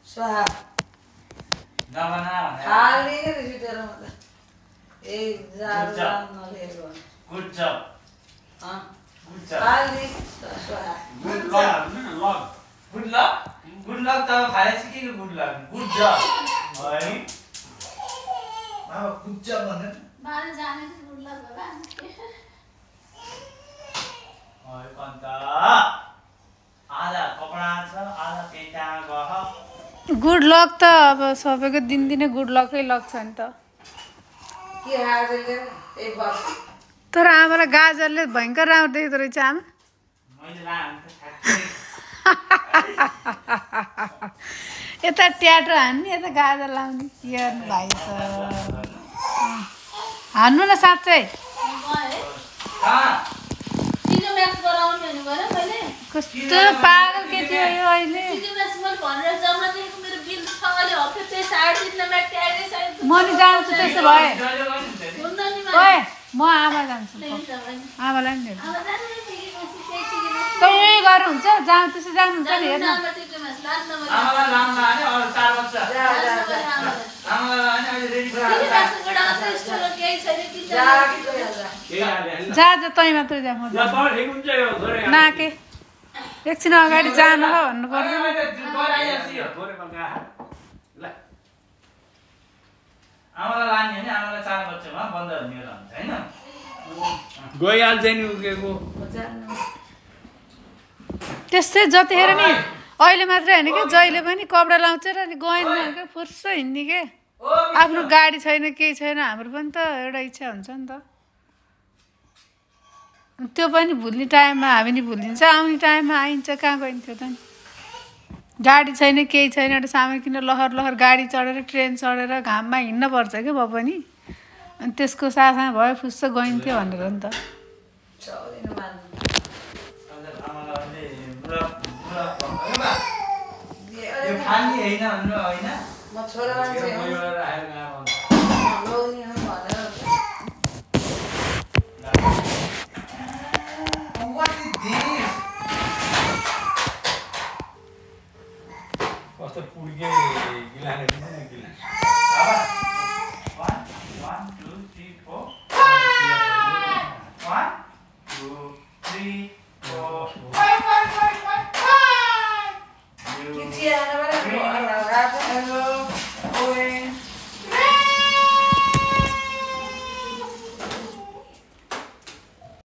स्वाहा नबना खाली रिसिटेर मतलब ए जाडो नलेको गुड जब गुड जब खाली स्वाहा good lock good lock good lock त खाएपछि के गुड लक गुड जब है मामा गुड जब भन्नु बाले जाने गुड लक होला ओइ पन्त आधा कपडा छ आधा पेटा गह गुड लक त अब सबैको दिनदिनै गुड लकै लाग्छ नि त के हाजले ए बस तर आमालाई गाजरले भयङ्कर राम्रो देख्दो रहेछ आमा मैले लान्छ यता ट्याटो हान्ने यता गाजर लाउने के भाइ त हान्नु न साँच्चै कस्तो पागल केटी हो यो अहिले म नि जान्छु त्यसो भए ओए म आमा जान्छु आमालाई नि त्यही गरेर हुन्छ जानु त्यसो जानुहुन्छ नि हेर्नु आमालाई लाम्ला हैन अरु 4 वर्ष आमालाई हैन अहिले रेडी जा तै मात्र जा म नाके एकछिन अगाडि जानु हो भन्नु पर्दैन आमालाई लाने हैन आमालाई 4 वर्षमा बन्द हुने हुन्छ हैन गइहाल्छ नि उकेको त्यस्तै जतिखेर नि अहिले मात्रै होइन कि जहिले पनि कपडा लाउँछ र अनि गएन के फुर्स हिँड्ने के आफ्नो गाडी छैन केही छैन हाम्रो पनि त एउटा इच्छा हुन्छ नि त त्यो पनि भुल्ने टाइममा हामी नि भुलिन्छ आउने टाइममा आइन्छ कहाँ गइन्थ्यो त नि गाडी छैन केही छैन एउटा सामान किन लहर लहर गाडी चढेर ट्रेन चढेर घाममा हिँड्न पर्छ कि भए पनि अनि त्यसको साथमा भयो फुस्स गइन्थ्यो भनेर नि त यो खाली हैन भन्नु हैन म छोरा मान्छे